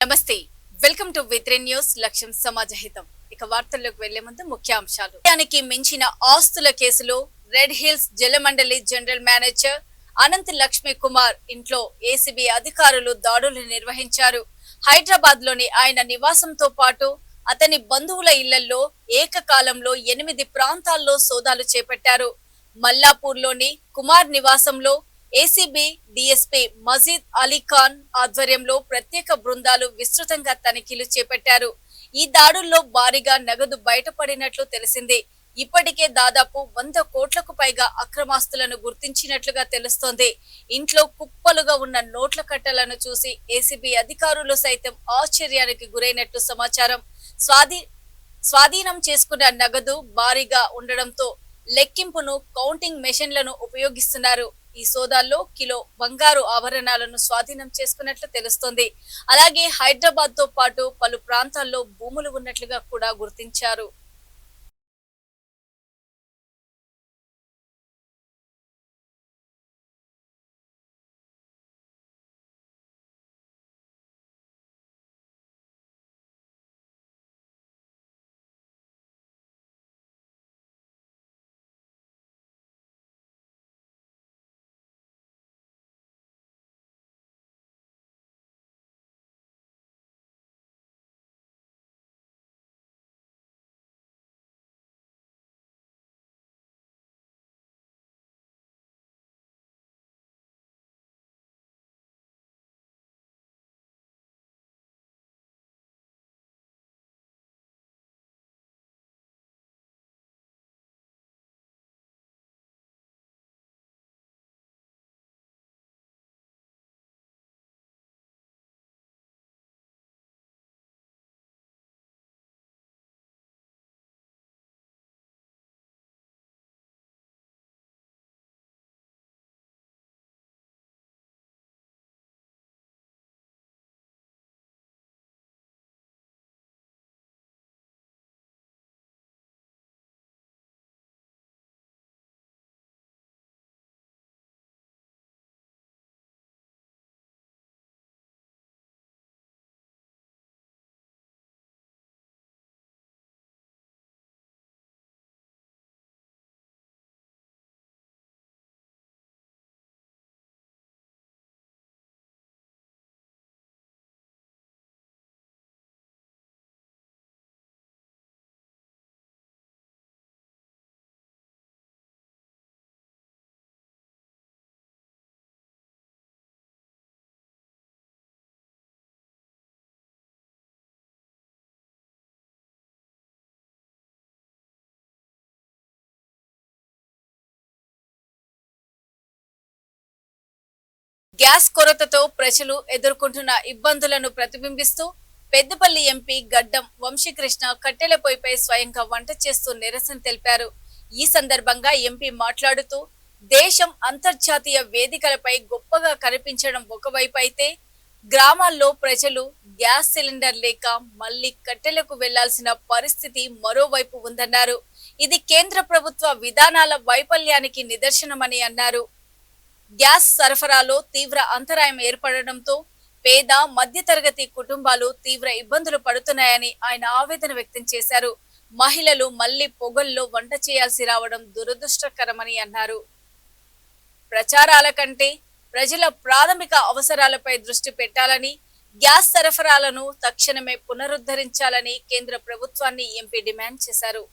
నమస్తే. Welcome to వి3 news. లక్ష్యం సమాజహితం. ఇక వార్తల్లోకి వెళ్లే ముందు ముఖ్యాంశాలు. దానికి మించిన ఆస్తుల కేసులో రెడ్ హిల్స్ జలమండలి జనరల్ మేనేజర్ అనంత్ లక్ష్మీ కుమార్ ఇంట్లో ఏసీబీ అధికారులు దాడులు నిర్వహించారు. హైదరాబాద్ లోని ఆయన నివాసంతో పాటు అతని బంధువుల ఇళ్లలో ఏకకాలంలో 8 ప్రాంతాల్లో సోదాలు చేపట్టారు. మల్లాపూర్ లోని కుమార్ నివాసంలో ఏసీబీ డీఎస్పీ మజీద్ అలీ ఖాన్ ఆధ్వర్యంలో ప్రత్యేక బృందాలు విస్తృతంగా తనిఖీలు చేపట్టారు. ఈ దాడుల్లో భారీగా నగదు బయటపడినట్లు తెలిసింది. ఇప్పటికే దాదాపు 100 కోట్లకు పైగా అక్రమాస్తులను గుర్తించినట్లుగా తెలుస్తోంది. ఇంట్లో కుప్పలుగా ఉన్న నోట్ల కట్టలను చూసి ఏసీబీ అధికారులు సైతం ఆశ్చర్యానికి గురైనట్టు సమాచారం. స్వాధీనం చేసుకున్న నగదు భారీగా ఉండడంతో లెక్కింపును కౌంటింగ్ మెషిన్లను ఉపయోగిస్తున్నారు. ఈ సోదాల్లో కిలో బంగారు ఆభరణాలను స్వాధీనం చేసుకున్నట్లు తెలుస్తోంది. అలాగే హైదరాబాద్ తో పాటు పలు ప్రాంతాల్లో భూములు ఉన్నట్లుగా కూడా గుర్తించారు. గ్యాస్ కొరతతో ప్రజలు ఎదుర్కొంటున్న ఇబ్బందులను ప్రతిబింబిస్తూ పెద్దపల్లి ఎంపీ గడ్డం వంశీకృష్ణ కట్టెల పొయ్యిపై స్వయంగా వంట చేస్తూ నిరసన తెలిపారు. ఈ సందర్భంగా ఎంపీ మాట్లాడుతూ దేశం అంతర్జాతీయ వేదికలపై గొప్పగా కనిపించడం ఒకవైపు అయితే గ్రామాల్లో ప్రజలు గ్యాస్ సిలిండర్ లేక మళ్లీ కట్టెలకు వెళ్లాల్సిన పరిస్థితి మరోవైపు ఉందన్నారు. ఇది కేంద్ర ప్రభుత్వ విధానాల వైఫల్యానికి నిదర్శనమని అన్నారు. గ్యాస్ సరఫరాలో తీవ్ర అంతరాయం ఏర్పడడంతో పేద మధ్యతరగతి కుటుంబాలు తీవ్ర ఇబ్బందులు పడుతున్నాయని ఆయన ఆవేదన వ్యక్తం చేశారు. మహిళలు మళ్లీ పొగల్లో వంట చేయాల్సి రావడం దురదృష్టకరమని అన్నారు. ప్రచారాల కంటే ప్రజల ప్రాథమిక అవసరాలపై దృష్టి పెట్టాలని, గ్యాస్ సరఫరాలను తక్షణమే పునరుద్ధరించాలని కేంద్ర ప్రభుత్వాన్ని ఎంపీ డిమాండ్ చేశారు.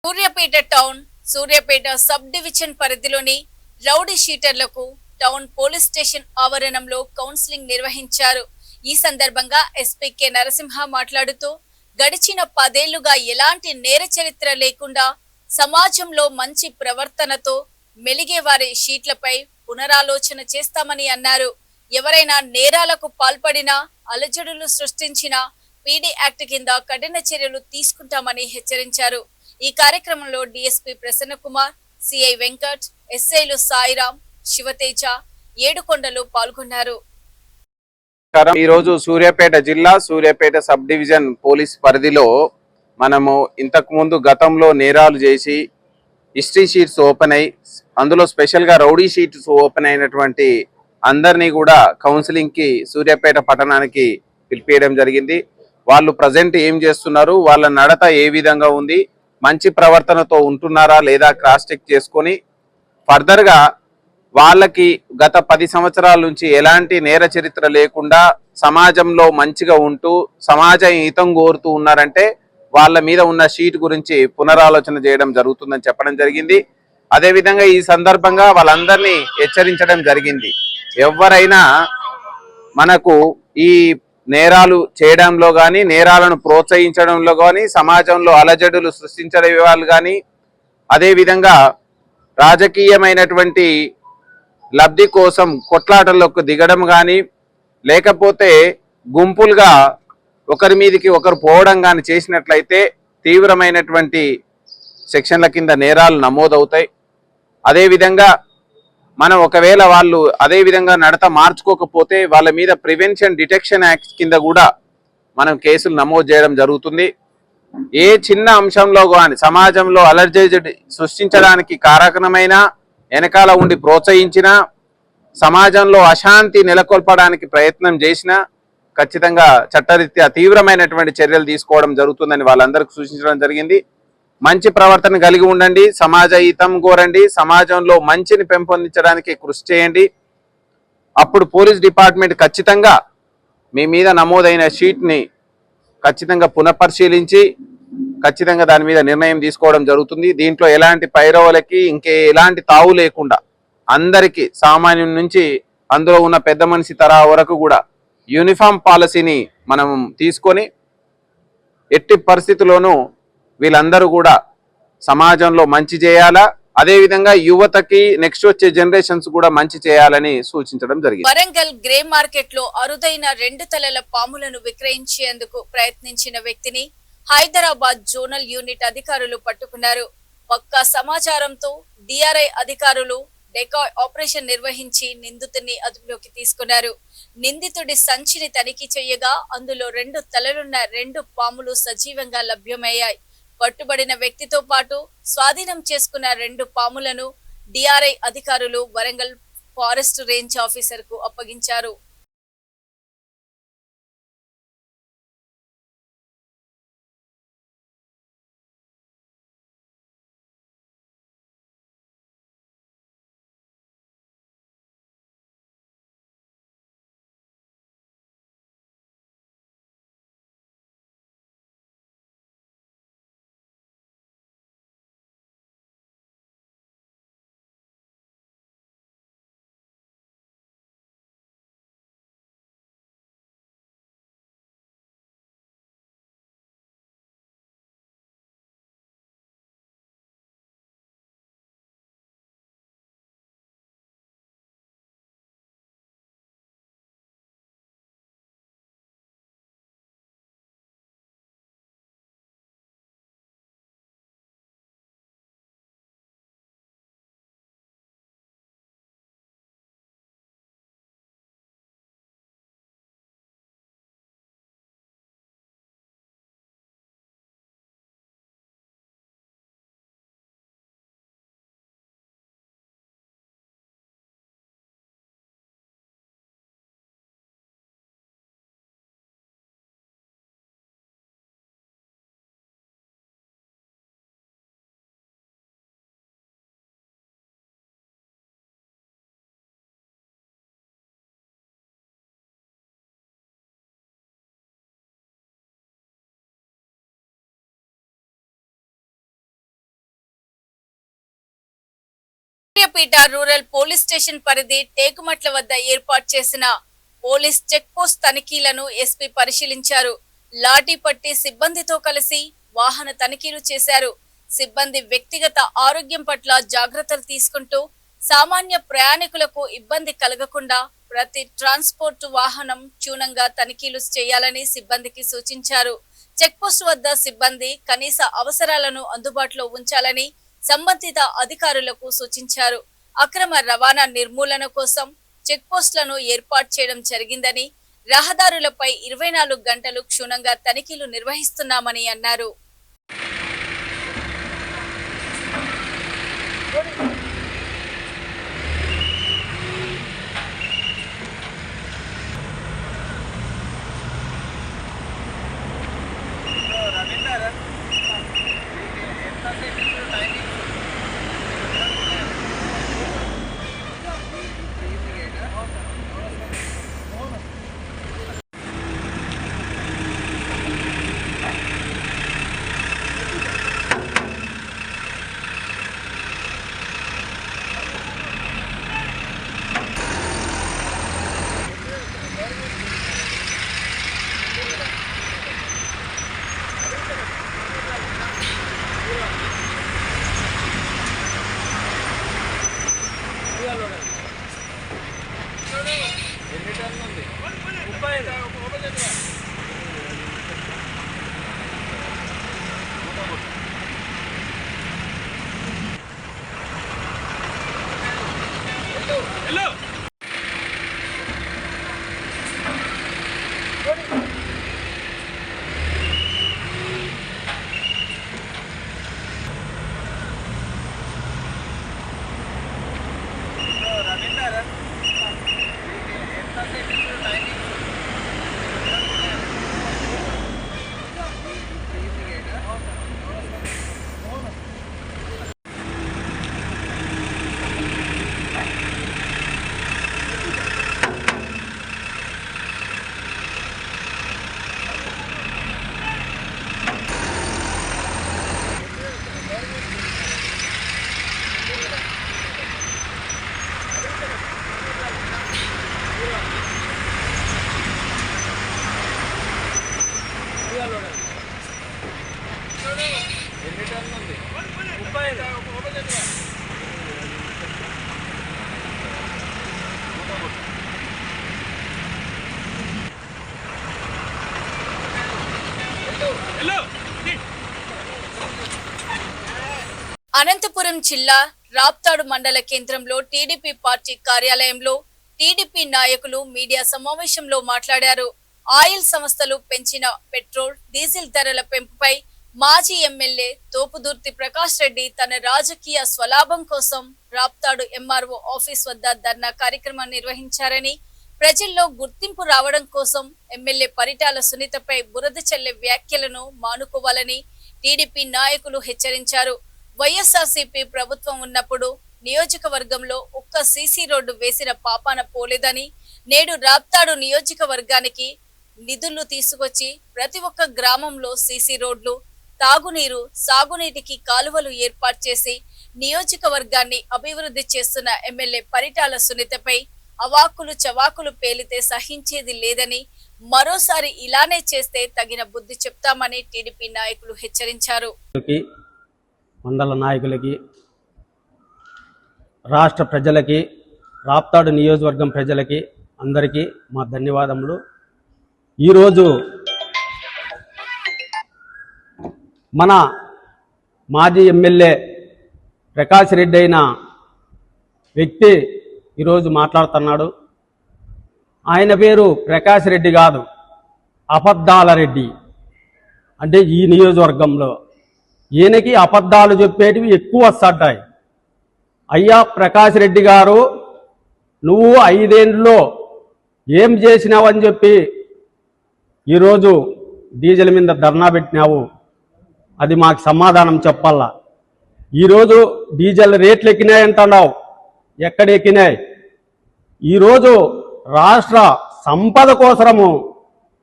Suryapet town Suryapet sub division పరిధిలోని రౌడీ షీటర్లకు టౌన్ పోలీస్ స్టేషన్ ఆవరణంలో కౌన్సిలింగ్ నిర్వహించారు. ఈ సందర్భంగా ఎస్పీ కె నరసింహ మాట్లాడుతూ గడిచిన 10 ఏళ్లుగా ఎలాంటి నేర చరిత్ర లేకుండా సమాజంలో మంచి ప్రవర్తనతో మెలిగే వారి షీట్లపై పునరాలోచన చేస్తామని అన్నారు. ఎవరైనా నేరాలకు పాల్పడినా అలజడులు సృష్టించినా పీడీ యాక్ట్ కింద కఠిన చర్యలు తీసుకుంటామని హెచ్చరించారు. ఈ కార్యక్రమంలో డీఎస్పీ ప్రసన్న కుమార్, సిఐ వెంకట్, ఎస్ఐలు సాయిరాం, శివతేజ, ఏడుకొండలు పాల్గొన్నారు. ఈ రోజు సూర్యాపేట జిల్లా సూర్యాపేట సబ్ డివిజన్ పోలీస్ పరిధిలో మనము ఇంతకు ముందు గతంలో నేరాలు చేసి హిస్టరీ షీట్స్ ఓపెన్ అయ్యి అందులో స్పెషల్గా రౌడీ షీట్స్ ఓపెన్ అయినటువంటి అందరినీ కూడా కౌన్సిలింగ్కి సూర్యాపేట పట్టణానికి పిలిపియడం జరిగింది. వాళ్ళు ప్రజెంట్ ఏం చేస్తున్నారు, వాళ్ళ నడత ఏ విధంగా ఉంది, మంచి ప్రవర్తనతో ఉంటున్నారా లేదా క్రాస్ చెక్ చేసుకొని ఫర్దర్గా వాళ్ళకి గత 10 సంవత్సరాల నుంచి ఎలాంటి నేర చరిత్ర లేకుండా సమాజంలో మంచిగా ఉంటూ సమాజ హితం కోరుతూ ఉన్నారంటే వాళ్ళ మీద ఉన్న షీట్ గురించి పునరాలోచన చేయడం జరుగుతుందని చెప్పడం జరిగింది. అదేవిధంగా ఈ సందర్భంగా వాళ్ళందరినీ హెచ్చరించడం జరిగింది. ఎవరైనా మనకు ఈ నేరాలు చేయడంలో కానీ నేరాలను ప్రోత్సహించడంలో కానీ సమాజంలో అలజడులు సృష్టించే వాళ్ళు కానీ అదేవిధంగా రాజకీయమైనటువంటి లబ్ధి కోసం కొట్లాటల్లోకి దిగడం కానీ లేకపోతే గుంపులుగా ఒకరి మీదకి ఒకరు పోవడం కానీ చేసినట్లయితే తీవ్రమైనటువంటి సెక్షన్ల కింద నేరాలు నమోదవుతాయి. అదేవిధంగా మనం ఒకవేళ వాళ్ళు అదేవిధంగా నడత మార్చుకోకపోతే వాళ్ళ మీద ప్రివెన్షన్ డిటెక్షన్ యాక్ట్ కింద కూడా మనం కేసులు నమోదు చేయడం జరుగుతుంది. ఏ చిన్న అంశంలో కానీ సమాజంలో అలర్జీ సృష్టించడానికి కారకమైన వెనకాల ఉండి ప్రోత్సహించిన సమాజంలో అశాంతి నెలకొల్పడానికి ప్రయత్నం చేసినా ఖచ్చితంగా చట్టరీత్యా తీవ్రమైనటువంటి చర్యలు తీసుకోవడం జరుగుతుందని వాళ్ళందరికీ సూచించడం జరిగింది. మంచి ప్రవర్తన కలిగి ఉండండి, సమాజ హితం కోరండి, సమాజంలో మంచిని పెంపొందించడానికి కృషి చేయండి. అప్పుడు పోలీస్ డిపార్ట్మెంట్ ఖచ్చితంగా మీ మీద నమోదైన షీట్ని ఖచ్చితంగా పునఃపరిశీలించి ఖచ్చితంగా దాని మీద నిర్ణయం తీసుకోవడం జరుగుతుంది. దీంట్లో ఎలాంటి పైరవులకి ఎలాంటి తావు లేకుండా అందరికీ సామాన్యం నుంచి అందులో ఉన్న పెద్ద మనిషి తరా వరకు కూడా యూనిఫామ్ పాలసీని మనం తీసుకొని ఎట్టి పరిస్థితుల్లోనూ వీళ్ళందరూ కూడా సమాజంలో మంచి చేయాలా, అదేవిధంగా యువతకి నెక్స్ట్ వచ్చే జనరేషన్స్ కూడా మంచి చేయాలని సూచించడం జరిగింది. వరంగల్ గ్రే మార్కెట్ లో అరుదైన 2 తలల పాములను విక్రయించేందుకు ప్రయత్నించిన వ్యక్తిని హైదరాబాద్ జోనల్ యూనిట్ అధికారులు పట్టుకున్నారు. పక్కా సమాచారంతో డిఆర్ఐ అధికారులు డెకాయ్ ఆపరేషన్ నిర్వహించి నిందితుడిని అదుపులోకి తీసుకున్నారు. నిందితుడి సంచిని తనిఖీ చేయగా అందులో 2 తలలున్న 2 పాములు సజీవంగా లభ్యమయ్యాయి. పట్టుబడిన వ్యక్తితో పాటు స్వాధీనం చేసుకున్న 2 పాములను డిఆర్ఐ అధికారులు వరంగల్ ఫారెస్ట్ రేంజ్ ఆఫీసర్ కు అప్పగించారు. సూర్యాపేట రూరల్ పోలీస్ స్టేషన్ పరిధి టేకుమట్ల వద్ద ఏర్పాటు చేసిన పోలీస్ చెక్ పోస్ట్ తనిఖీలను ఎస్పీ పరిశీలించారు. లాఠీ పట్టి సిబ్బందితో కలిసి వాహన తనిఖీలు చేశారు. సిబ్బంది వ్యక్తిగత ఆరోగ్యం పట్ల జాగ్రత్తలు తీసుకుంటూ సామాన్య ప్రయాణికులకు ఇబ్బంది కలగకుండా ప్రతి ట్రాన్స్పోర్ట్ వాహనం క్షుణ్ణంగా తనిఖీలు చేయాలని సిబ్బందికి సూచించారు. చెక్ పోస్ట్ వద్ద సిబ్బంది కనీస అవసరాలను అందుబాటులో ఉంచాలని సంబంధిత అధికారులకు సూచించారు. అక్రమ రవాణా నిర్మూలన కోసం చెక్ పోస్టులను ఏర్పాటు చేయడం జరిగిందని, రహదారులపై 24 గంటలు క్షుణ్ణంగా తనిఖీలు నిర్వహిస్తున్నామని అన్నారు. అనంతపురం జిల్లా రాప్తాడు మండల కేంద్రంలో టీడీపీ పార్టీ కార్యాలయంలో టీడీపీ నాయకులు మీడియా సమావేశంలో మాట్లాడారు. ఆయిల్ సంస్థలు పెంచిన పెట్రోల్, డీజిల్ ధరల పెంపుపై మాజీ ఎమ్మెల్యే తోపుదుర్తి ప్రకాష్ రెడ్డి తన రాజకీయ స్వలాభం కోసం రాప్తాడు ఎంఆర్ఓ ఆఫీస్ వద్ద ధర్నా కార్యక్రమం నిర్వహించారని, ప్రజల్లో గుర్తింపు రావడం కోసం ఎమ్మెల్యే పరిటాల సునీతపై బురద చల్లే వ్యాఖ్యలను మానుకోవాలని టీడీపీ నాయకులు హెచ్చరించారు. వైఎస్ఆర్సీపీ ప్రభుత్వం ఉన్నప్పుడు నియోజకవర్గంలో ఒక్క సీసీ రోడ్డు వేసిన పాపాన పోలేదని, నేడు రాప్తాడు నియోజకవర్గానికి నిధులు తీసుకొచ్చి ప్రతి ఒక్క గ్రామంలో సీసీ రోడ్లు, తాగునీరు, సాగునీటికి కాలువలు ఏర్పాటు చేసి నియోజకవర్గాన్ని అభివృద్ధి చేస్తున్న ఎమ్మెల్యే పరిటాల సునీతపై అవాకులు చవాకులు పేలితే సహించేది లేదని, మరోసారి ఇలానే చేస్తే తగిన బుద్ధి చెప్తామని టీడీపీ నాయకులు హెచ్చరించారు. మండల నాయకులకి, రాష్ట్ర ప్రజలకి, రాప్తాడు నియోజకవర్గం ప్రజలకి అందరికీ మా ధన్యవాదములు. ఈరోజు మన మాజీ ఎమ్మెల్యే ప్రకాష్ రెడ్డి అయిన వ్యక్తి ఈరోజు మాట్లాడుతున్నాడు. ఆయన పేరు ప్రకాష్ రెడ్డి కాదు, అబద్ధాల రెడ్డి. అంటే ఈ నియోజకవర్గంలో ఈయనకి అబద్ధాలు చెప్పేటివి ఎక్కువ వస్తాయి. అయ్యా ప్రకాష్ రెడ్డి గారు, నువ్వు 5 ఏళ్ళలో ఏం చేసినావని చెప్పి ఈరోజు డీజిల్ మీద ధర్నా పెట్టినావు, అది మాకు సమాధానం చెప్పాలా. ఈరోజు డీజిల్ రేట్లు ఎక్కినాయంటున్నావు, ఎక్కడ ఎక్కినాయి? ఈరోజు రాష్ట్ర సంపద కోసము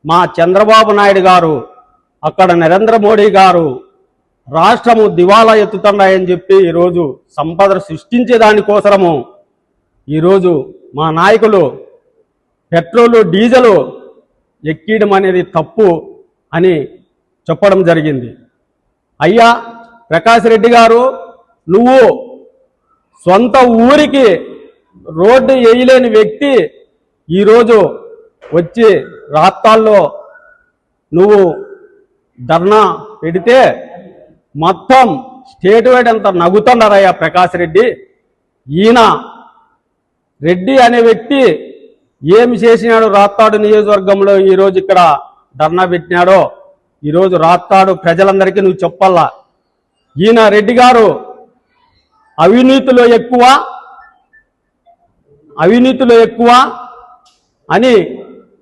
మా చంద్రబాబు నాయుడు గారు, అక్కడ నరేంద్ర మోడీ గారు రాష్ట్రము దివాలా ఎత్తుతున్నాయని చెప్పి ఈరోజు సంపద సృష్టించే దానికోసము ఈరోజు మా నాయకులు పెట్రోలు డీజిలు ఎక్కడం అనేది తప్పు అని చెప్పడం జరిగింది. అయ్యా ప్రకాష్ రెడ్డి గారు, నువ్వు సొంత ఊరికి రోడ్డు వేయలేని వ్యక్తి ఈరోజు వచ్చి రాష్ట్రాల్లో నువ్వు ధర్నా పెడితే మొత్తం స్టేట్ వైడ్ అంతా నవ్వుతున్నారయ్యా ప్రకాష్ రెడ్డి. ఈయన రెడ్డి అనే వ్యక్తి ఏమి చేసినాడు రాప్తాడు నియోజకవర్గంలో ఈరోజు ఇక్కడ ధర్నా పెట్టినాడో ఈరోజు రాప్తాడు ప్రజలందరికీ నువ్వు చెప్పాలా. ఈయన రెడ్డి గారు అవినీతిలో ఎక్కువ అని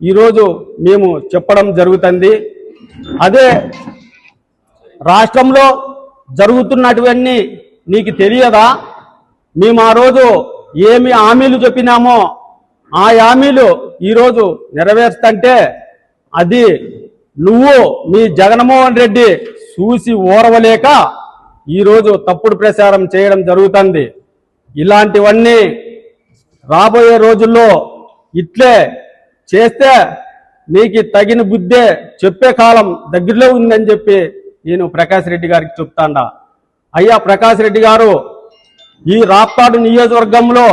ఈరోజు మేము చెప్పడం జరుగుతుంది. అదే రాష్ట్రంలో జరుగుతున్నటువన్నీ నీకు తెలియదా? మేము ఆ రోజు ఏమి హామీలు చెప్పినామో ఆ హామీలు ఈరోజు నెరవేర్చుతంటే అది నువ్వు మీ జగన్మోహన్ రెడ్డి చూసి ఓరవలేక ఈరోజు తప్పుడు ప్రచారం చేయడం జరుగుతుంది. ఇలాంటివన్నీ రాబోయే రోజుల్లో ఇట్లే చేస్తే నీకు తగిన బుద్ధే చెప్పే కాలం దగ్గరలో ఉందని చెప్పి నేను ప్రకాష్ రెడ్డి గారికి చెప్తాండా. అయ్యా ప్రకాష్ రెడ్డి గారు, ఈ రాప్తాడు నియోజకవర్గంలో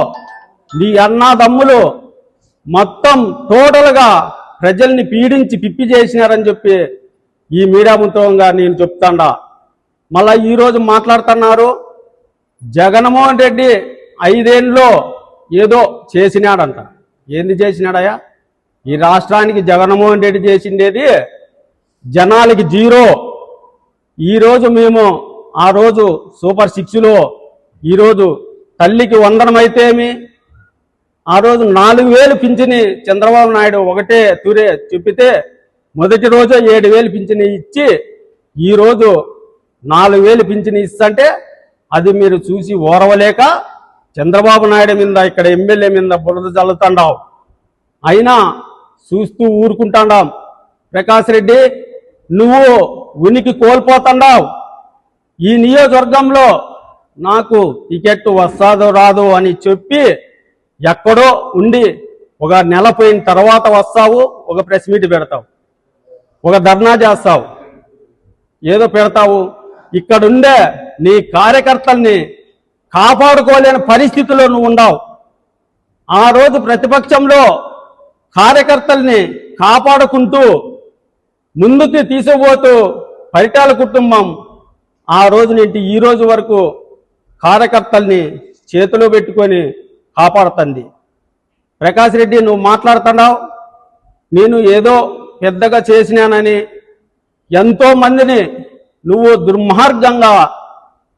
నీ అన్నాదమ్ములు మొత్తం టోటల్గా ప్రజల్ని పీడించి పిప్పి చేసినారని చెప్పి ఈ మీడియా ముఖంగా నేను చెప్తాండా. మళ్ళా ఈరోజు మాట్లాడుతున్నారు జగన్మోహన్ రెడ్డి 5 ఏళ్ళలో ఏదో చేసినాడంట. ఏంది చేసినాడయ్యా? ఈ రాష్ట్రానికి జగన్మోహన్ రెడ్డి చేసిండేది జనాలకి 0. ఈరోజు మేము ఆ రోజు సూపర్ 6లో ఈరోజు తల్లికి వందనమైతేమి, ఆ రోజు 4000 పింఛని చంద్రబాబు నాయుడు ఒకటే తూరే చెప్పితే మొదటి రోజు 7000 పింఛని ఇచ్చి ఈరోజు 4000 పింఛని ఇస్తుంటే అది మీరు చూసి ఓరవలేక చంద్రబాబు నాయుడు మీద ఇక్కడ ఎమ్మెల్యే మీద బురద చల్లుతాండావు. అయినా చూస్తూ ఊరుకుంటాండాం. ప్రకాష్ రెడ్డి, నువ్వు ఉనికి కోల్పోతాండావు. ఈ నియోజకవర్గంలో నాకు టికెట్ వస్తాదో రాదో అని చెప్పి ఎక్కడో ఉండి ఒక నెల పోయిన తర్వాత వస్తావు, ఒక ప్రెస్ మీట్ పెడతావు, ఒక ధర్నా చేస్తావు, ఏదో పెడతావు. ఇక్కడుండే నీ కార్యకర్తల్ని కాపాడుకోలేని పరిస్థితిలో నువ్వు ఉండవు. ఆ రోజు ప్రతిపక్షంలో కార్యకర్తల్ని కాపాడుకుంటూ ముందుకు తీసుకుపోతూ పరిటాల కుటుంబం ఆ రోజు నుండి ఈ రోజు వరకు కార్యకర్తల్ని చేతిలో పెట్టుకొని కాపాడుతుంది. ప్రకాష్ రెడ్డి, నువ్వు మాట్లాడుతున్నావు నేను ఏదో పెద్దగా చేసినానని. ఎంతో మందిని నువ్వు దుర్మార్గంగా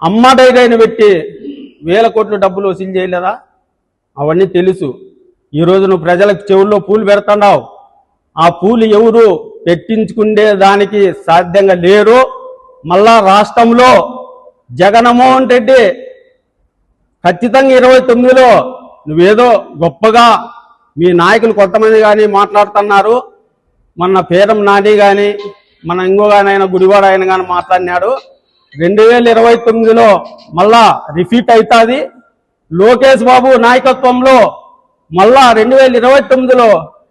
అమ్మడైన పెట్టి 1000 కోట్ల డబ్బులు వసూలు చేయలేదా? అవన్నీ తెలుసు. ఈరోజు నువ్వు ప్రజలకు చెవుల్లో పూలు పెడుతున్నావు. ఆ పూలు ఎవరు పెట్టించుకునే దానికి సాధ్యంగా లేరు. మళ్ళా రాష్ట్రంలో జగన్మోహన్ రెడ్డి ఖచ్చితంగా 29లో నువ్వేదో గొప్పగా మీ నాయకులు కొంతమంది కానీ మాట్లాడుతున్నారు. మన పేరం నాని కానీ మన ఇంకోగానైనా గుడివాడ ఆయన కానీ మాట్లాడినాడు. 2029లో మళ్ళా రిపీట్ అవుతుంది. లోకేష్ బాబు నాయకత్వంలో మళ్ళా 2029లో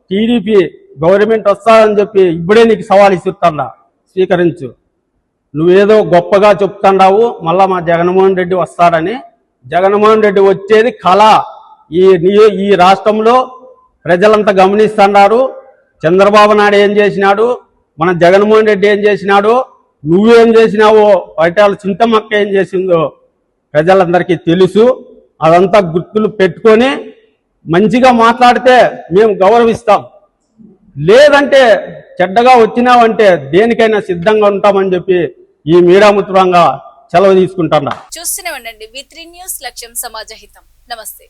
టీడీపీ గవర్నమెంట్ వస్తాదని చెప్పి ఇప్పుడే నీకు సవాల్ ఇస్తున్నా, స్వీకరించు. నువ్వేదో గొప్పగా చెప్తున్నావు మళ్ళా మా జగన్మోహన్ రెడ్డి వస్తాడని. జగన్మోహన్ రెడ్డి వచ్చేది కళ. ఈ రాష్ట్రంలో ప్రజలంతా గమనిస్తున్నారు. చంద్రబాబు నాయుడు ఏం చేసినాడు, మన జగన్మోహన్ రెడ్డి ఏం చేసినాడు, నువ్వేం చేసినావో, పైటాల చింతమక్క ఏం చేసిందో ప్రజలందరికీ తెలుసు. అదంతా గుర్తులు పెట్టుకొని మంచిగా మాట్లాడితే మేము గౌరవిస్తాం. లేదంటే చెడ్డగా వచ్చినావంటే దేనికైనా సిద్ధంగా ఉంటామని చెప్పి ఈ మీడియా ముత్రంగా సెలవు తీసుకుంటున్నా. చూస్తూనే ఉండండి V3 న్యూస్, లక్ష్యం సమాజహితం. నమస్తే.